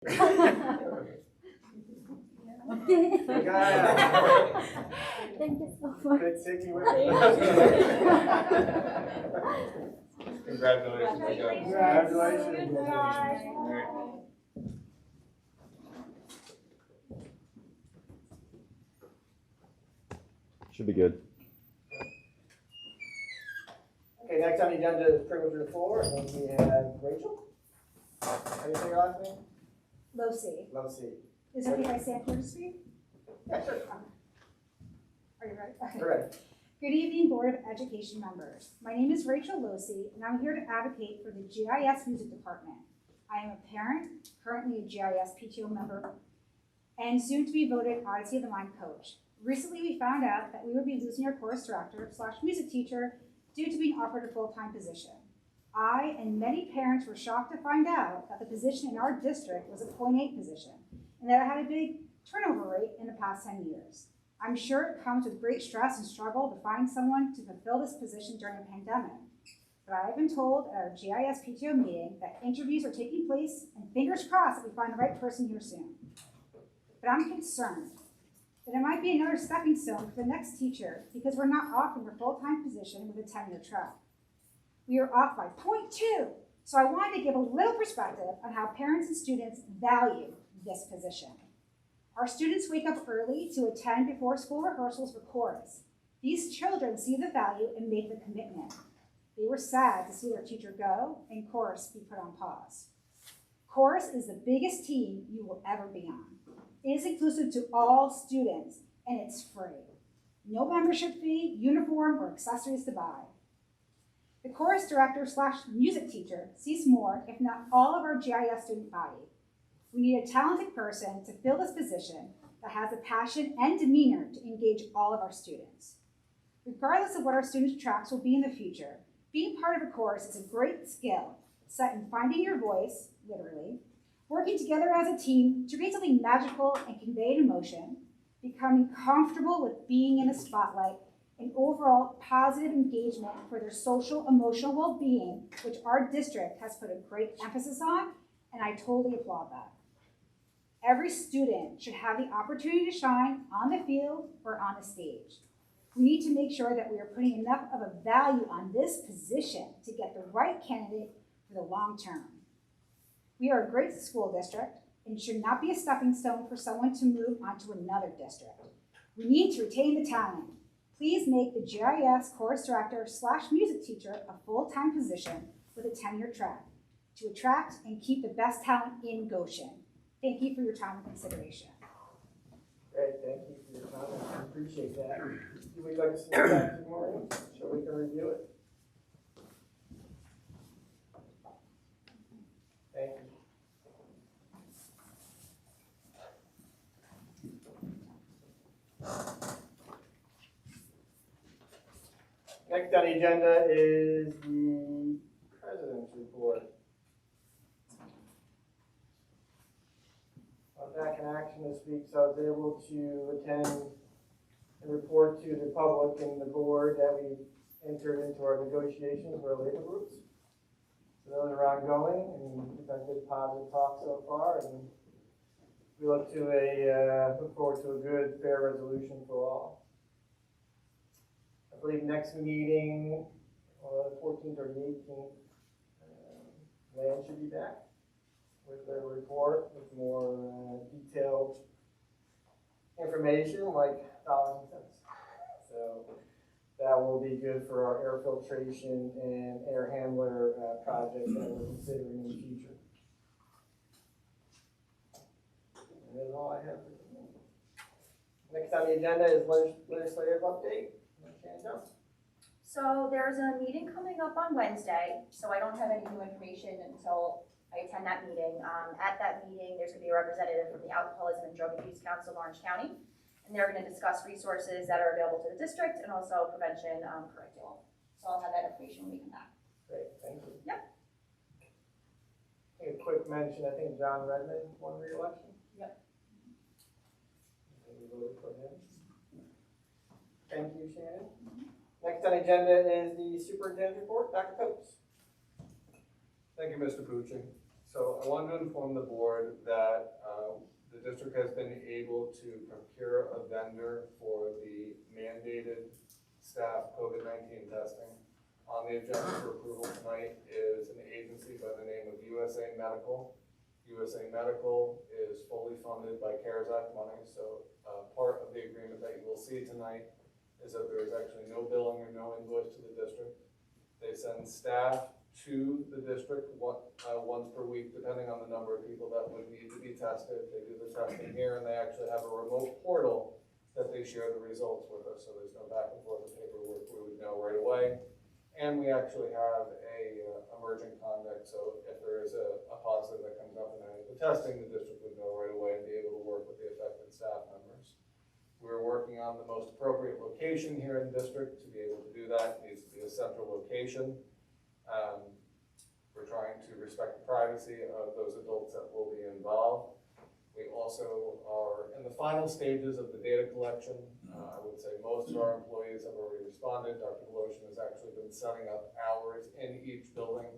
Thank you so much. Good seeing you. Congratulations. Congratulations. Should be good. Okay, next on the agenda is privilege of the floor, and then we have Rachel. How do you say your last name? Losi. Losi. Is it okay if I stand here to speak? Yeah, sure. Are you ready? Okay. All right. Good evening, Board of Education members. My name is Rachel Losi, and I'm here to advocate for the GIS Music Department. I am a parent, currently a GIS PTO member, and soon to be voted Odyssey of the Mind coach. Recently, we found out that we would be losing our chorus director / music teacher due to being offered a full-time position. I and many parents were shocked to find out that the position in our district was a .8 position, and that it had a big turnover rate in the past 10 years. I'm sure it comes with great stress and struggle to find someone to fulfill this position during a pandemic. But I have been told at our GIS PTO meeting that interviews are taking place, and fingers crossed that we find the right person here soon. But I'm concerned that it might be another stepping stone for the next teacher because we're not offering a full-time position with a 10-year track. We are off by 0.2, so I wanted to give a little perspective on how parents and students value this position. Our students wake up early to attend before school rehearsals for chorus. These children see the value and make the commitment. They were sad to see their teacher go and chorus be put on pause. Chorus is the biggest team you will ever be on. It is inclusive to all students, and it's free. No membership fee, uniform, or accessories to buy. The chorus director / music teacher sees more, if not all, of our GIS student body. We need a talented person to fill this position that has the passion and demeanor to engage all of our students. Regardless of what our students' tracks will be in the future, being part of a chorus is a great skill set in finding your voice, literally, working together as a team to create something magical and convey an emotion, becoming comfortable with being in the spotlight, and overall positive engagement for their social, emotional well-being, which our district has put a great emphasis on, and I totally applaud that. Every student should have the opportunity to shine on the field or on the stage. We need to make sure that we are putting enough of a value on this position to get the right candidate for the long term. We are a great school district and should not be a stepping stone for someone to move on to another district. We need to retain the talent. Please make the GIS chorus director / music teacher a full-time position with a 10-year track to attract and keep the best talent in Goshen. Thank you for your time and consideration. Great, thank you for your comments. I appreciate that. Would you like to see that tomorrow so we can review it? Thank you. Next on the agenda is the President's report. I was back in action this week, so I was able to attend and report to the public and the board that we entered into our negotiations with our labor groups. So those are ongoing, and we've had good positive talk so far, and we look forward to a good, fair resolution for all. I believe next meeting, 14th or the 18th, Land should be back with a report with more detailed information like dollars and cents. So that will be good for our air filtration and air handler projects that we're considering in the future. And that's all I have for today. Next on the agenda is legislative update. So there's a meeting coming up on Wednesday, so I don't have any new information until I attend that meeting. At that meeting, there's going to be a representative from the Alcoholism and Drug Abuse Council of Orange County, and they're going to discuss resources that are available to the district and also prevention curriculum. So I'll have that information when we come back. Great, thank you. Yep. A quick mention, I think John Redmond won re-election. Yep. We voted for him. Thank you, Shannon. Next on the agenda is the superintendent's report. Dr. Coates. Thank you, Mr. Pucci. So I wanted to inform the board that the district has been able to procure a vendor for the mandated staff COVID-19 testing. On the agenda for approval tonight is an agency by the name of USA Medical. USA Medical is fully funded by CARES Act money, so part of the agreement that you will see tonight is that there is actually no billing or no invoice to the district. They send staff to the district once per week, depending on the number of people that would need to be tested. They do the testing here, and they actually have a remote portal that they share the results with us, so there's no back and forth of paperwork. We would know right away. And we actually have a emergent conduct, so if there is a positive that comes up in any of the testing, the district would know right away and be able to work with the affected staff members. We're working on the most appropriate location here in the district to be able to do that. It needs to be a central location. We're trying to respect the privacy of those adults that will be involved. We also are in the final stages of the data collection. I would say most of our employees have already responded. Dr. Goshen has actually been setting up hours in each building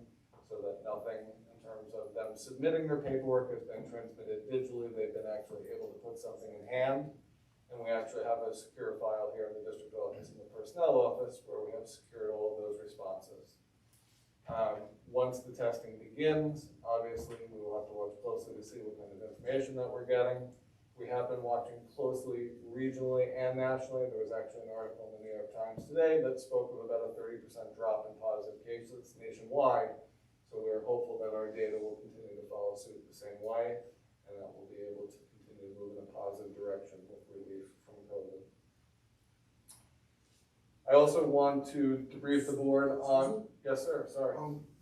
so that nothing in terms of them submitting their paperwork has been transmitted digitally. They've been actually able to put something in hand. And we actually have a secure file here in the district office and the personnel office where we have secured all of those responses. Once the testing begins, obviously we will have to watch closely to see what kind of information that we're getting. We have been watching closely regionally and nationally. There was actually an article in the New York Times today that spoke of about a 30% drop in positive cases nationwide. So we are hopeful that our data will continue to follow suit the same way, and that we'll be able to continue to move in a positive direction with relief from COVID. I also want to debrief the board on, yes sir, sorry.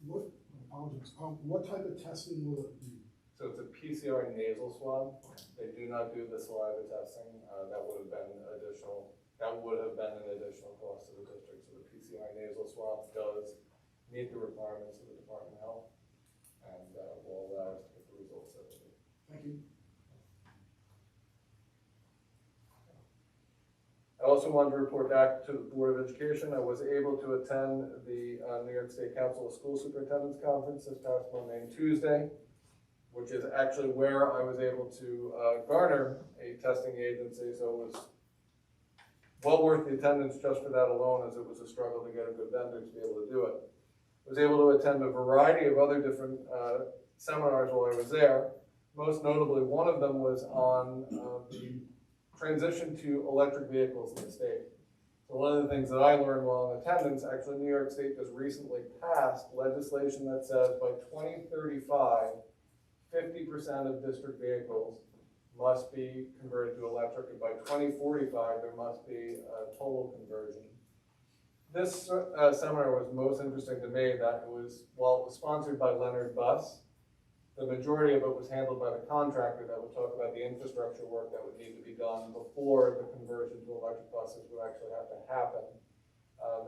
What type of testing will it be? So it's a PCR nasal swab. They do not do the saliva testing. That would have been an additional cost to the district. So the PCR nasal swab does meet the requirements of the Department of Health and will allow us to get the results that we need. Thank you. I also wanted to report back to the Board of Education. I was able to attend the New York State Council of School Superintendents Conference this past Monday and Tuesday, which is actually where I was able to garner a testing agency. So it was well worth the attendance just for that alone, as it was a struggle to get a good vendor to be able to do it. I was able to attend a variety of other different seminars while I was there. Most notably, one of them was on the transition to electric vehicles in the state. So one of the things that I learned while in attendance, actually New York State just recently passed legislation that says by 2035, 50% of district vehicles must be converted to electric, and by 2045, there must be a total conversion. This seminar was most interesting to me that while it was sponsored by Leonard Bus, the majority of it was handled by the contractor that would talk about the infrastructure work that would need to be done before the conversion to electric buses would actually have to happen.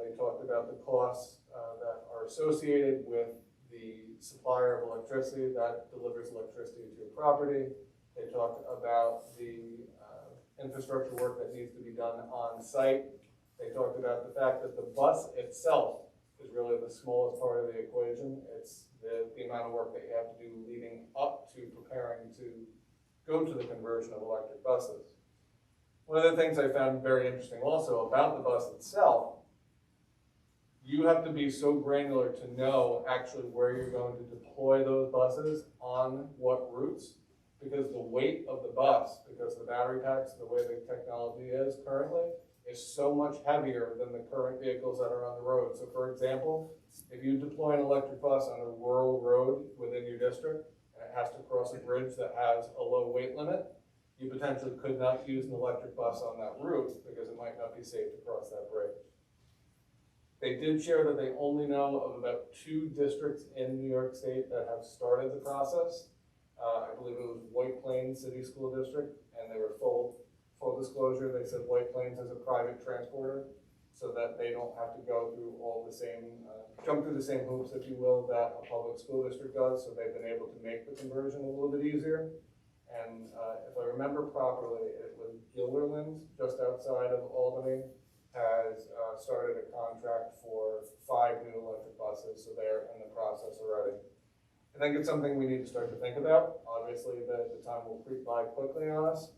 They talked about the costs that are associated with the supplier of electricity that delivers electricity to your property. They talked about the infrastructure work that needs to be done on site. They talked about the fact that the bus itself is really the smallest part of the equation. It's the amount of work that you have to do leading up to preparing to go to the conversion of electric buses. One of the things I found very interesting also about the bus itself, you have to be so granular to know actually where you're going to deploy those buses on what routes, because the weight of the bus, because the battery packs, the way the technology is currently, is so much heavier than the current vehicles that are on the road. So for example, if you deploy an electric bus on a rural road within your district, and it has to cross a bridge that has a low weight limit, you potentially could not use an electric bus on that route because it might not be safe to cross that bridge. They did share that they only know of about 2 districts in New York State that have started the process. I believe it was White Plains City School District, and they were full disclosure. They said White Plains is a private transporter, so that they don't have to go through all the same, jump through the same hoops, if you will, that a public school district does. So they've been able to make the conversion a little bit easier. And if I remember properly, it was Gilderland, just outside of Albany, has started a contract for 5 new electric buses, so they're in the process already. I think it's something we need to start to think about. Obviously, the time will creep by quickly on us,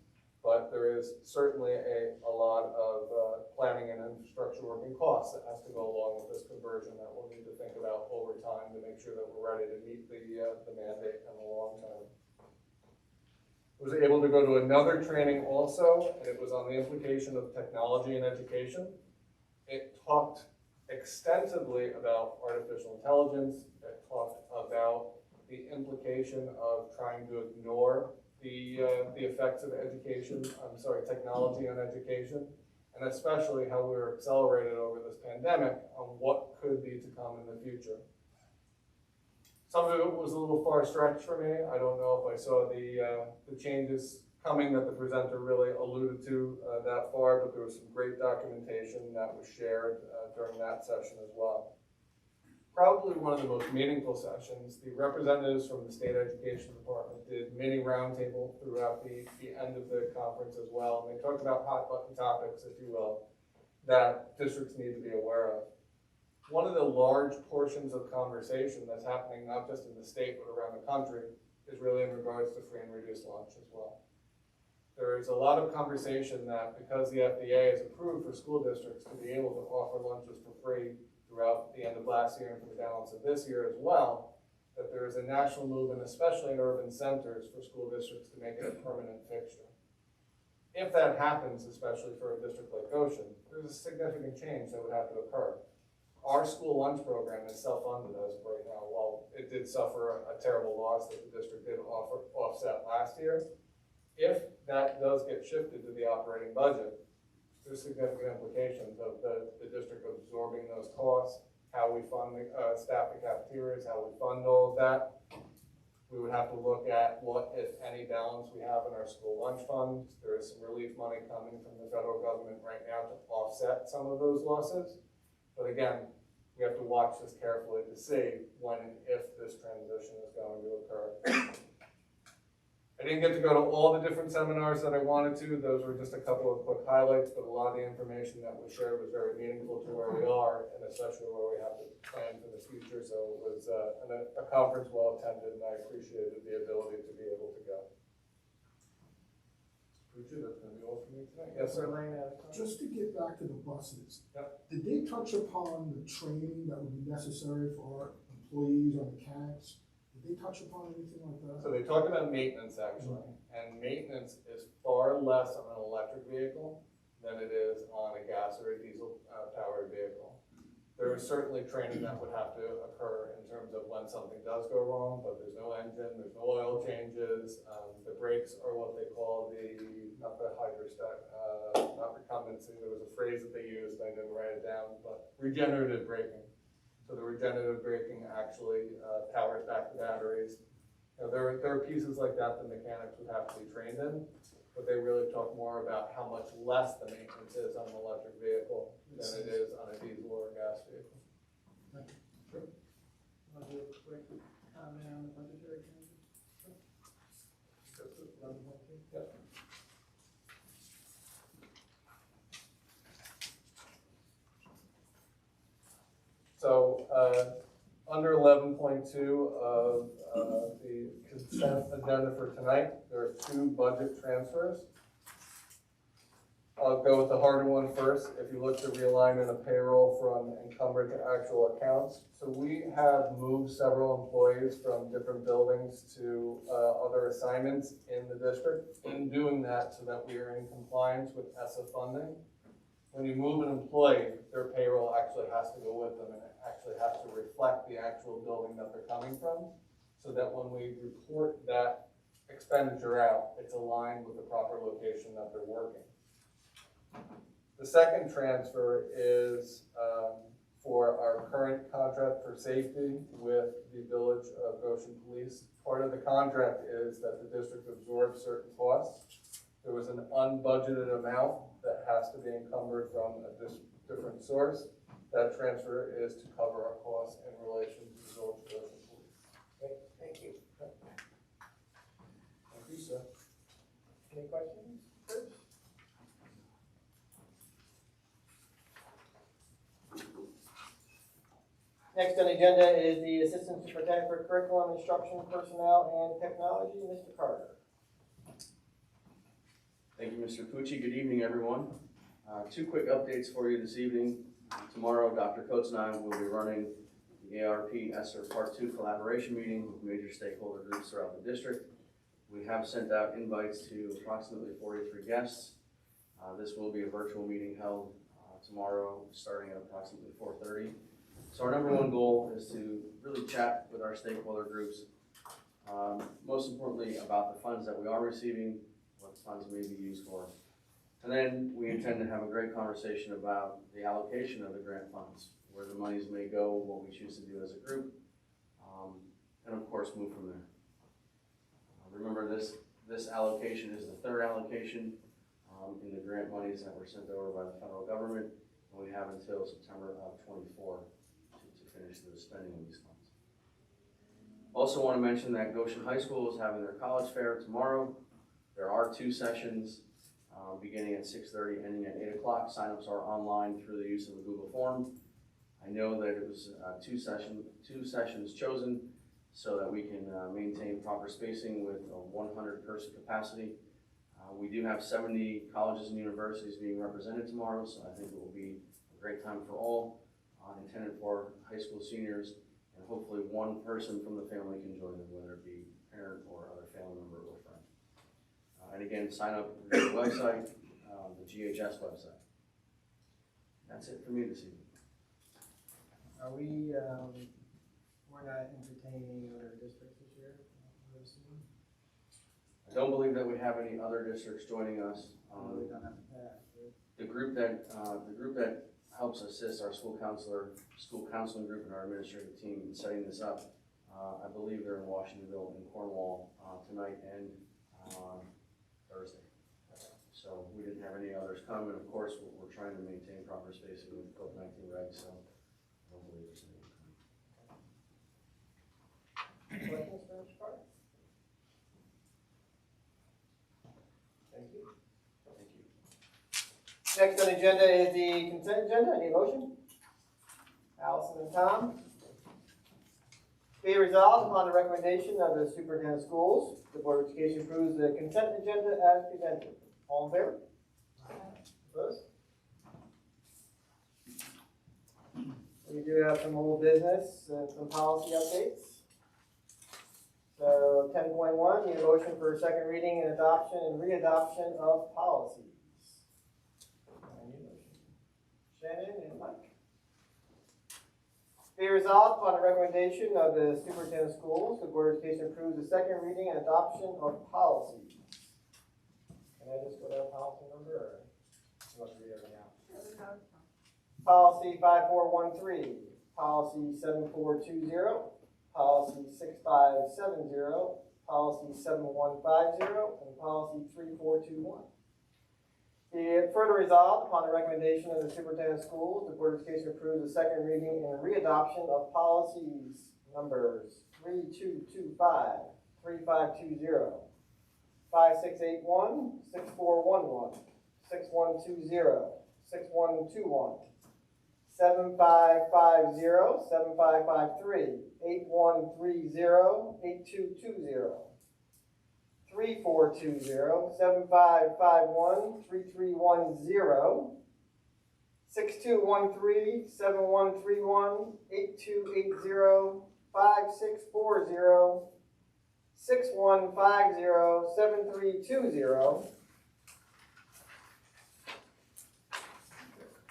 but there is certainly a lot of planning and infrastructure work and costs that has to go along with this conversion that we'll need to think about over time to make sure that we're ready to meet the mandate in the long term. Was able to go to another training also, and it was on the implication of technology in education. It talked extensively about artificial intelligence. It talked about the implication of trying to ignore the effects of technology on education, and especially how we were accelerated over this pandemic on what could be to come in the future. Some of it was a little far stretched for me. I don't know if I saw the changes coming that the presenter really alluded to that far, but there was some great documentation that was shared during that session as well. Probably one of the most meaningful sessions, the representatives from the State Education Department did mini roundtable throughout the end of the conference as well. And they talked about hot button topics, if you will, that districts need to be aware of. One of the large portions of conversation that's happening, not just in the state, but around the country, is really in regards to free and reduced lunch as well. There is a lot of conversation that because the FDA has approved for school districts to be able to offer lunches for free throughout the end of last year and for the balance of this year as well, that there is a national movement, especially in urban centers, for school districts to make it a permanent fixture. If that happens, especially for a district like Goshen, there's a significant change that would have to occur. Our school lunch program is self-funded as of right now. While it did suffer a terrible loss that the district did offset last year, if that does get shifted to the operating budget, there's significant implications of the district absorbing those costs, how we fund the staff the cafeterias, how we fund all of that. We would have to look at what, if any, balance we have in our school lunch fund. There is some relief money coming from the federal government right now to offset some of those losses. But again, we have to watch this carefully to see when and if this transition is going to occur. I didn't get to go to all the different seminars that I wanted to. Those were just a couple of quick highlights, but a lot of the information that was shared was very meaningful to where we are, and especially where we have to plan for the future. So it was a conference well attended, and I appreciated the ability to be able to go. Richard, that's going to be all for me tonight. Yes, sir. Just to get back to the buses. Yep. Did they touch upon the training that would be necessary for our employees or mechanics? Did they touch upon anything like that? So they talked about maintenance actually, and maintenance is far less on an electric vehicle than it is on a gas or a diesel powered vehicle. There is certainly training that would have to occur in terms of when something does go wrong, but there's no engine, there's no oil changes. The brakes are what they call not the hydrostatic, not recumbency. There was a phrase that they used, I didn't write it down, but regenerative braking. So the regenerative braking actually powers back the batteries. You know, there are pieces like that mechanics would have to be trained in, but they really talk more about how much less the maintenance is on an electric vehicle than it is on a diesel or a gas vehicle. Thank you. Sure. Want to do a quick comment on the budgetary changes? Yep. So under 11.2 of the consent agenda for tonight, there are two budget transfers. I'll go with the harder one first. If you look to realignment of payroll from encumbered to actual accounts. So we have moved several employees from different buildings to other assignments in the district. In doing that, so that we are in compliance with ESSA funding. When you move an employee, their payroll actually has to go with them, and it actually has to reflect the actual building that they're coming from, so that when we report that expenditure out, it's aligned with the proper location that they're working. The second transfer is for our current contract for safety with the Village of Goshen Police. Part of the contract is that the district absorbs certain costs. There was an unbudgeted amount that has to be encumbered from a different source. That transfer is to cover our costs in relation to the Village of Goshen Police. Thank you. Thank you, sir. Any questions? Chris? Next on the agenda is the Assistant Superintendent for Curriculum, Instruction, Personnel, and Technology, Mr. Carter. Thank you, Mr. Pucci. Good evening, everyone. Two quick updates for you this evening. Tomorrow, Dr. Coates and I will be running the ARP ESSER Part 2 collaboration meeting with major stakeholder groups throughout the district. We have sent out invites to approximately 43 guests. This will be a virtual meeting held tomorrow, starting at approximately 4:30. So our number one goal is to really chat with our stakeholder groups, most importantly about the funds that we are receiving, what funds may be used for. And then we intend to have a great conversation about the allocation of the grant funds, where the monies may go, what we choose to do as a group, and of course move from there. Remember, this allocation is the third allocation in the grant monies that were sent over by the federal government, and we have until September of 24 to finish the spending of these funds. Also want to mention that Goshen High School is having their college fair tomorrow. There are 2 sessions beginning at 6:30, ending at 8 o'clock. Signups are online through the use of the Google form. I know that it was two sessions chosen so that we can maintain proper spacing with a 100-person capacity. We do have 70 colleges and universities being represented tomorrow, so I think it will be a great time for all, intended for high school seniors, and hopefully one person from the family can join them, whether it be parent or other family member or friend. And again, sign up through the website, the GHS website. That's it for me this evening. Are we, we're not entertaining other districts this year? I don't believe that we have any other districts joining us. We don't have to pass, right? The group that helps assist our school counseling group and our administrative team in setting this up, I believe they're in Washingtonville and Cornwall tonight and Thursday. So we didn't have any others come, and of course we're trying to maintain proper spacing with COVID-19 regs, so I don't believe there's anyone coming. Questions for Mr. Carter? Thank you. Thank you. Next on the agenda is the consent agenda. Any motion? Allison and Tom. Be resolved upon the recommendation of the superintendent of schools, the Board of Education approves the consent agenda as presented. All in favor? Opposed? We do have some old business and some policy updates. So 10.1, need a motion for second reading and adoption and readoption of policies. I need a motion. Shannon and Mike. Be resolved upon the recommendation of the superintendent of schools, the Board of Education approves the second reading and adoption of policies. Can I just go down policy number, or you want to read everything out? Policy 5413, policy 7420, policy 6570, policy 7150, and policy 3421. Be it further resolved upon the recommendation of the superintendent of schools, the Board of Education approves the second reading and readoption of policies numbers 3225, 3520, 5681, 6411, 6120, 6121, 7550, 7553, 8130, 8220, 3420, 7551, 3310, 6213, 7131, 8280, 5640, 6150, 7320.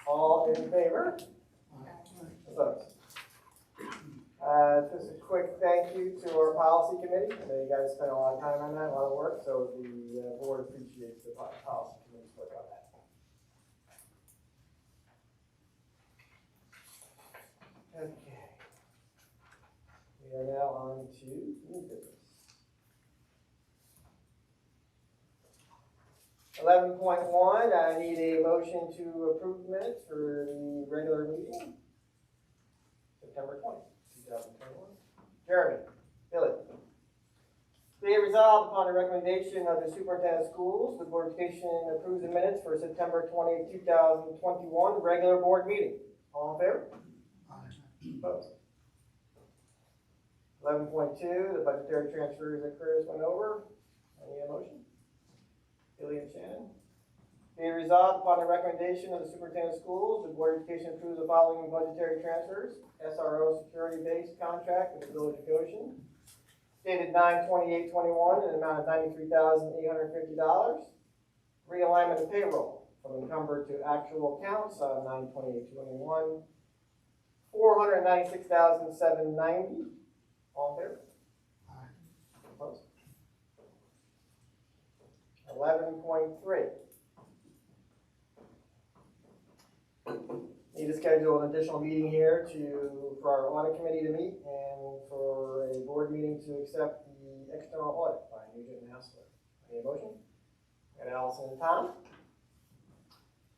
All in favor? Opposed? Just a quick thank you to our policy committee. I know you guys spent a lot of time on that, a lot of work, so the board appreciates the policy committee's work on that. Okay. We are now on to new business. 11.1, I need a motion to approve minutes for the regular meeting, September 20th, 2021. Jeremy, Billy. Be it resolved upon the recommendation of the superintendent of schools, the Board of Education approves the minutes for September 20th, 2021, regular board meeting. All in favor? Opposed? 11.2, the budgetary transfers that Curtis went over. I need a motion. Billy and Shannon. Be it resolved upon the recommendation of the superintendent of schools, the Board of Education approves the following budgetary transfers. SRO security-based contract with the Village of Goshen, dated 9/28/21 in an amount of $93,850. Realignment of payroll from encumbered to actual accounts on 9/28/21. $496,790. All in favor? Aye. Opposed? 11.3. Need to schedule an additional meeting here for our audit committee to meet and for a board meeting to accept the external audit by Nugent and Hassler. Any motion? Got Allison and Tom.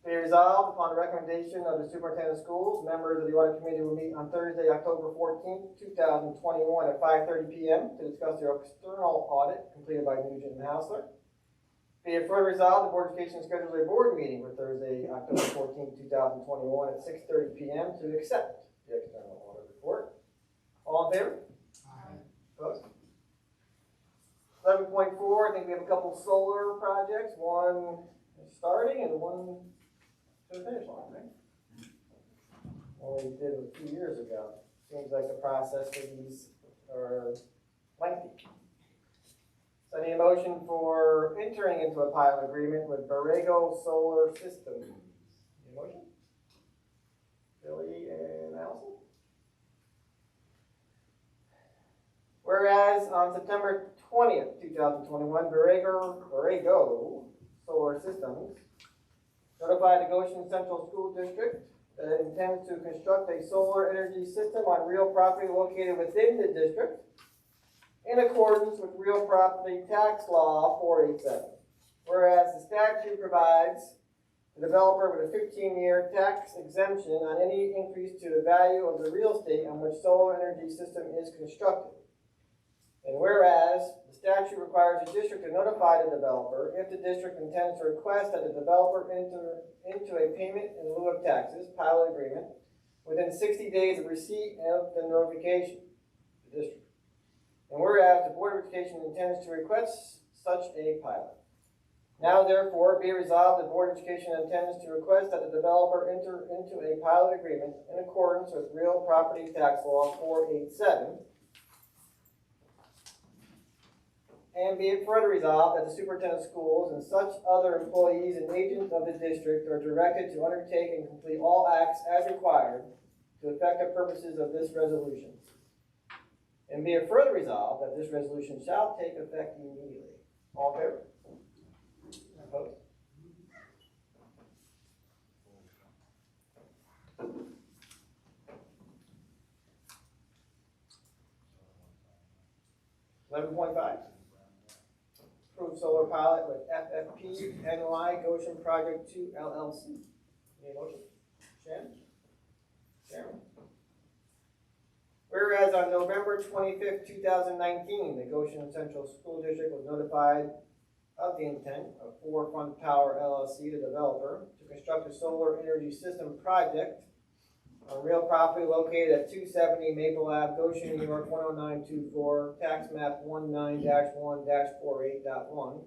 Be resolved upon the recommendation of the superintendent of schools, members of the audit committee will meet on Thursday, October 14th, 2021 at 5:30 p.m. to discuss their external audit completed by Nugent and Hassler. Be it further resolved, the Board of Education schedules a board meeting for Thursday, October 14th, 2021 at 6:30 p.m. to accept the external audit report. All in favor? Aye. Opposed? 11.4, I think we have a couple solar projects, one is starting and one to the finish line, right? One we did a few years ago. Seems like the process for these are lengthy. So I need a motion for entering into a pilot agreement with Borrego Solar Systems. Need a motion? Billy and Allison? Whereas on September 20th, 2021, Borrego Solar Systems notified the Goshen Central School District that it intends to construct a solar energy system on real property located within the district in accordance with Real Property Tax Law 487. Whereas the statute provides the developer with a 15-year tax exemption on any increase to the value of the real estate on which solar energy system is constructed. And whereas the statute requires the district to notify the developer if the district intends to request that the developer enter into a payment in lieu of taxes pilot agreement within 60 days of receipt of the notification to the district. And whereas the Board of Education intends to request such a pilot. Now therefore be resolved, the Board of Education intends to request that the developer enter into a pilot agreement in accordance with Real Property Tax Law 487. And be it further resolved that the superintendent of schools and such other employees and agents of the district are directed to undertake and complete all acts as required to effect the purposes of this resolution. And be it further resolved that this resolution shall take effect immediately. All in favor? Opposed? $11.5. Approved solar pilot with FFP NY Goshen Project 2 LLC. Any motion? Shannon? Chairman? Whereas on November 25th, 2019, the Goshen Central School District was notified of the intent of Four Fund Power LLC, the developer, to construct a solar energy system project on real property located at 270 Maple Ave, Goshen, New York 10924, tax map 19-1-48.1,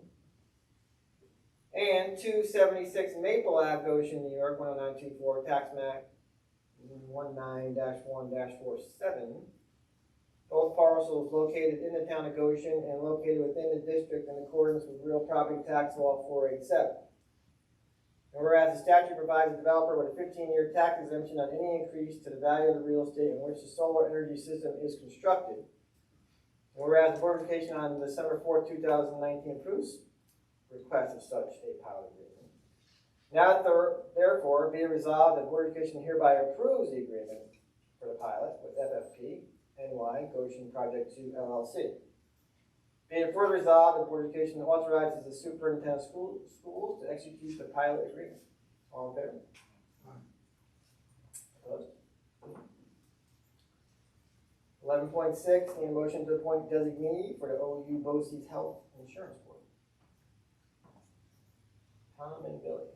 and 276 Maple Ave, Goshen, New York 10924, tax map 19-1-47. Both parcels located in the town of Goshen and located within the district in accordance with Real Property Tax Law 487. And whereas the statute provides the developer with a 15-year tax exemption on any increase to the value of the real estate in which the solar energy system is constructed. And whereas the Board of Education on December 4, 2019 approves request of such a pilot agreement. Now therefore be it resolved that the Board of Education hereby approves the agreement for the pilot with FFP NY Goshen Project 2 LLC. Be it further resolved, the Board of Education authorizes the superintendent of schools to execute the pilot agreement. All in favor? Aye. Opposed? 11.6, need a motion to appoint designee for the OU BOCES Health Insurance Board. Tom and Billy.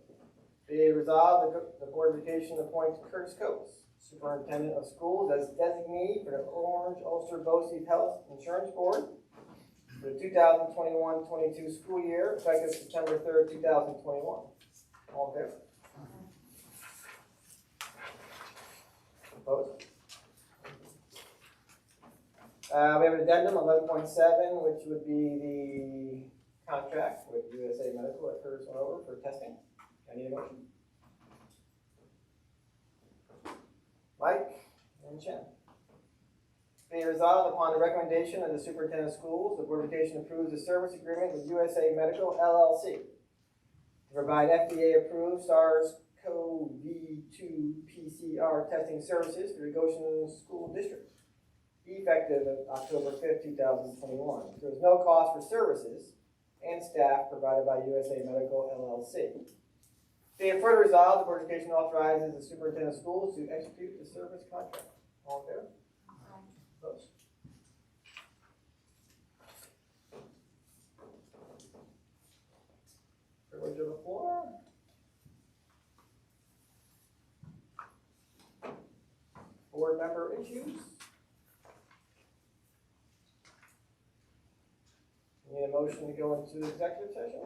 Be it resolved, the Board of Education appoints Curtis Coates Superintendent of Schools as designee for the Orange Ulster BOCES Health Insurance Board for the 2021-22 school year, effective September 3rd, 2021. All in favor? Opposed? We have an addendum, 11.7, which would be the contract with USA Medical at Curtis Hanover for testing. I need a motion. Mike and Chen. Be resolved upon the recommendation of the superintendent of schools, the Board of Education approves the service agreement with USA Medical LLC to provide FDA-approved SARS-CoV-2 PCR testing services for the Goshen School District, effective October 5th, 2021. There is no cost for services and staff provided by USA Medical LLC. Being further resolved, the Board of Education authorizes the superintendent of schools to execute the service contract. All in favor? Opposed? Privilege of the floor. Board member issues. Need a motion to go into executive session?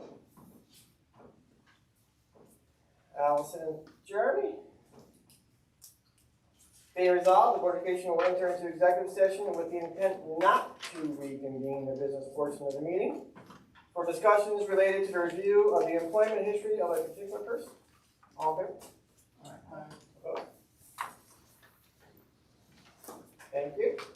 Allison and Jeremy. Be resolved, the Board of Education will enter into executive session with the intent not to reconvene the business portion of the meeting for discussions related to the review of the employment history of a particular person. All in favor? Opposed? Thank you.